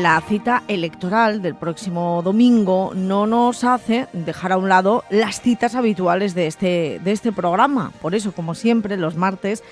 La cita electoral del próximo domingo no nos hace dejar a un lado las citas habituales de este programa. Por eso, como siempre, los martes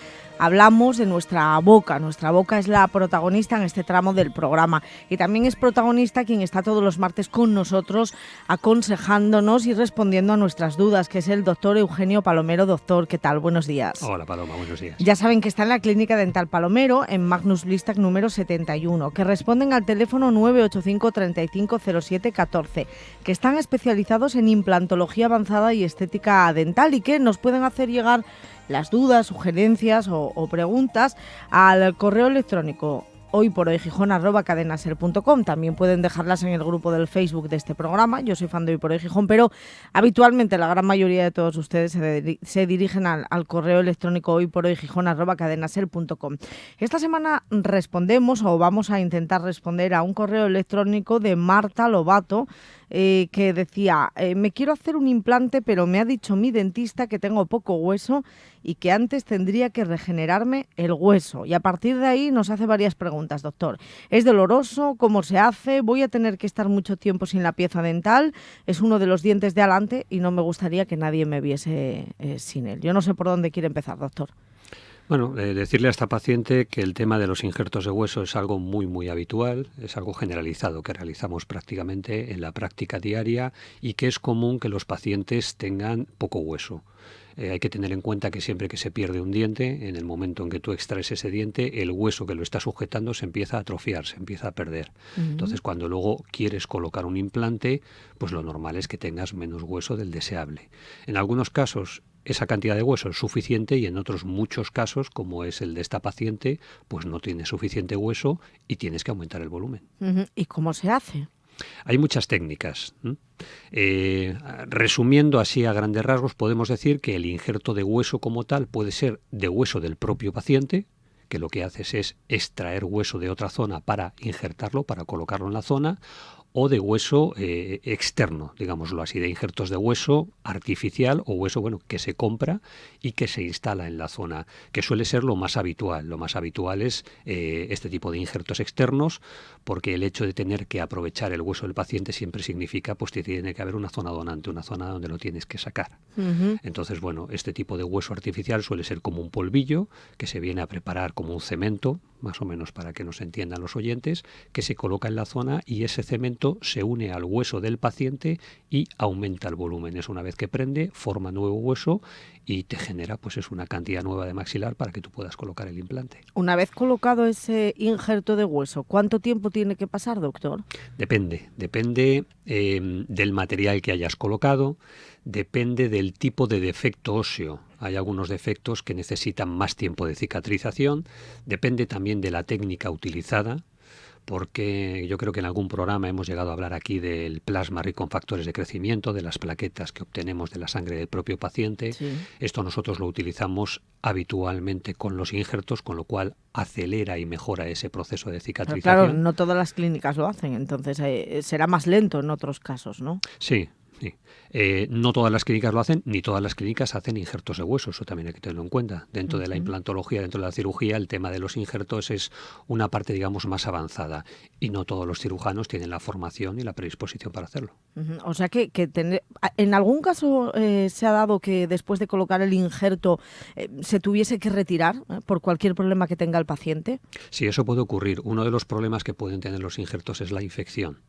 hablamos de nuestra boca. Nuestra boca es la protagonista en este tramo del programa y también es protagonista quien está todos los martes con nosotros aconsejándonos y respondiendo a nuestras dudas, que es el doctor Eugenio Palomero. Doctor, ¿qué tal? Buenos días. Hola Paloma, buenos días. Ya saben que está en la Clínica Dental Palomero, en Magnus Blistac número 71, que responden al teléfono 985 35 07 14, que están especializados en implantología avanzada y estética dental y que nos pueden hacer llegar las dudas, sugerencias o preguntas al correo electrónico hoyporhoygijón@cadenaser.com. También pueden dejarlas en el grupo del Facebook de este programa. Yo soy fan de Hoy por Hoy Gijón, pero habitualmente la gran mayoría de todos ustedes se dirigen al correo electrónico hoyporhoygijón@cadenaser.com. Esta semana respondemos, o vamos a intentar responder, a un correo electrónico de Marta Lobato, que decía, me quiero hacer un implante, pero me ha dicho mi dentista que tengo poco hueso y que antes tendría que regenerarme el hueso. Y a partir de ahí nos hace varias preguntas, doctor. ¿Es doloroso? ¿Cómo se hace? ¿Voy a tener que estar mucho tiempo sin la pieza dental? Es uno de los dientes de adelante y no me gustaría que nadie me viese sin él. Yo no sé por dónde quiere empezar, doctor. Bueno, decirle a esta paciente que el tema de los injertos de hueso es algo muy habitual, es algo generalizado que realizamos prácticamente en la práctica diaria y que es común que los pacientes tengan poco hueso. Hay que tener en cuenta que siempre que se pierde un diente, en el momento en que tú extraes ese diente, el hueso que lo está sujetando se empieza a atrofiar, se empieza a perder. Entonces, cuando luego quieres colocar un implante, pues lo normal es que tengas menos hueso del deseable. En algunos casos, esa cantidad de hueso es suficiente y en otros muchos casos, como es el de esta paciente, pues no tiene suficiente hueso y tienes que aumentar el volumen. ¿Y cómo se hace? Hay muchas técnicas. Resumiendo así a grandes rasgos, podemos decir que el injerto de hueso como tal puede ser de hueso del propio paciente, que lo que haces es extraer hueso de otra zona para injertarlo, para colocarlo en la zona, o de hueso externo, digámoslo así, de injertos de hueso artificial o hueso que se compra y que se instala en la zona, que suele ser lo más habitual. Lo más habitual es este tipo de injertos externos, porque el hecho de tener que aprovechar el hueso del paciente siempre significa pues que tiene que haber una zona donante, una zona donde lo tienes que sacar. Entonces, este tipo de hueso artificial suele ser como un polvillo que se viene a preparar como un cemento, más o menos para que nos entiendan los oyentes, que se coloca en la zona y ese cemento se une al hueso del paciente y aumenta el volumen. Es una vez que prende, forma nuevo hueso y te genera es una cantidad nueva de maxilar para que tú puedas colocar el implante. Una vez colocado ese injerto de hueso, ¿cuánto tiempo tiene que pasar, doctor? Depende del material que hayas colocado, depende del tipo de defecto óseo. Hay algunos defectos que necesitan más tiempo de cicatrización, depende también de la técnica utilizada, porque yo creo que en algún programa hemos llegado a hablar aquí del plasma rico en factores de crecimiento, de las plaquetas que obtenemos de la sangre del propio paciente. Sí. Esto nosotros lo utilizamos habitualmente con los injertos, con lo cual acelera y mejora ese proceso de cicatrización. Pero claro, no todas las clínicas lo hacen, entonces será más lento en otros casos, ¿no? Sí. Sí. No todas las clínicas lo hacen, ni todas las clínicas hacen injertos de hueso, eso también hay que tenerlo en cuenta. Dentro de la implantología, dentro de la cirugía, el tema de los injertos es una parte, digamos, más avanzada y no todos los cirujanos tienen la formación y la predisposición para hacerlo. O sea que en algún caso se ha dado que después de colocar el injerto se tuviese que retirar por cualquier problema que tenga el paciente. Sí, eso puede ocurrir. Uno de los problemas que pueden tener los injertos es la infección.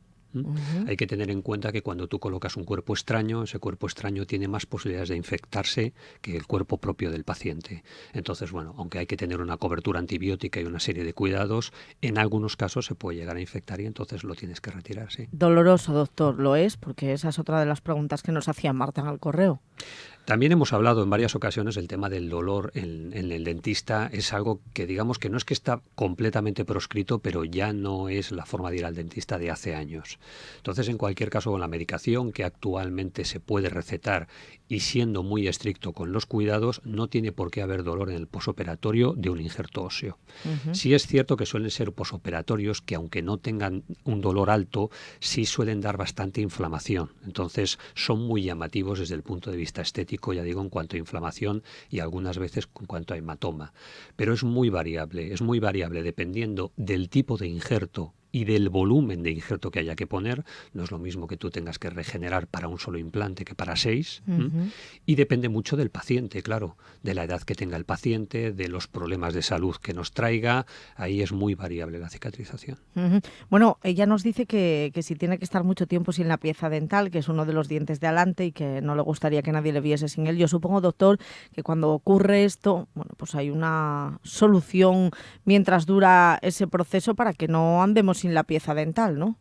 Hay que tener en cuenta que cuando tú colocas un cuerpo extraño, ese cuerpo extraño tiene más posibilidades de infectarse que el cuerpo propio del paciente. Entonces, aunque hay que tener una cobertura antibiótica y una serie de cuidados, en algunos casos se puede llegar a infectar y entonces lo tienes que retirar, sí. Doloroso, doctor, ¿lo es? Porque esa es otra de las preguntas que nos hacía Marta en el correo. También hemos hablado en varias ocasiones del tema del dolor en el dentista. Es algo que digamos que no es que está completamente proscrito, pero ya no es la forma de ir al dentista de hace años. Entonces, en cualquier caso, con la medicación que actualmente se puede recetar y siendo muy estricto con los cuidados, no tiene por qué haber dolor en el posoperatorio de un injerto óseo. Sí es cierto que suelen ser posoperatorios que, aunque no tengan un dolor alto, sí suelen dar bastante inflamación. Entonces, son muy llamativos desde el punto de vista estético, ya digo, en cuanto a inflamación y algunas veces en cuanto a hematoma. Pero es muy variable dependiendo del tipo de injerto y del volumen de injerto que haya que poner. No es lo mismo que tú tengas que regenerar para un solo implante que para 6. Y depende mucho del paciente, claro, de la edad que tenga el paciente, de los problemas de salud que nos traiga. Ahí es muy variable la cicatrización. Bueno, ella nos dice que si tiene que estar mucho tiempo sin la pieza dental, que es uno de los dientes de adelante y que no le gustaría que nadie le viese sin él. Yo supongo, doctor, que cuando ocurre esto, bueno, pues hay una solución mientras dura ese proceso para que no andemos sin la pieza dental, ¿no?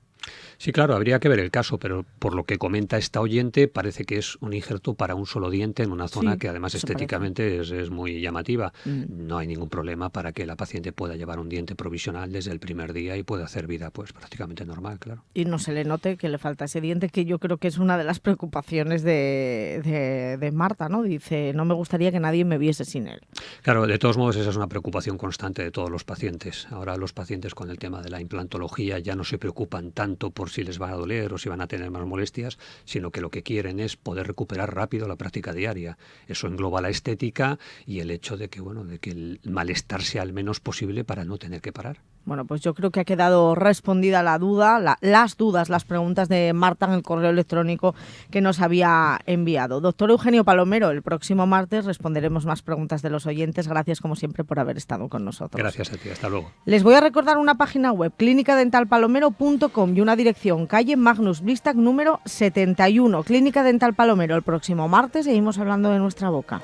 Sí, claro, habría que ver el caso, pero por lo que comenta esta oyente, parece que es un injerto para un solo diente en una zona que además estéticamente es muy llamativa. No hay ningún problema para que la paciente pueda llevar un diente provisional desde el primer día y pueda hacer vida pues prácticamente normal, claro. Y no se le note que le falta ese diente, que yo creo que es una de las preocupaciones de Marta, ¿no? Dice, no me gustaría que nadie me viese sin él. Claro, de todos modos esa es una preocupación constante de todos los pacientes. Ahora los pacientes con el tema de la implantología ya no se preocupan tanto por si les va a doler o si van a tener más molestias, sino que lo que quieren es poder recuperar rápido la práctica diaria. Eso engloba la estética y el hecho de que, bueno, de que el malestar sea el menos posible para no tener que parar. Bueno, pues yo creo que ha quedado respondida la duda, las preguntas de Marta en el correo electrónico que nos había enviado. Doctor Eugenio Palomero, el próximo martes responderemos más preguntas de los oyentes. Gracias, como siempre, por haber estado con nosotros. Gracias a ti, hasta luego. Les voy a recordar una página web, clinicadentalpalomero.com, y una dirección, calle Magnus Blistac número 71. Clínica Dental Palomero, el próximo martes seguimos hablando de nuestra boca.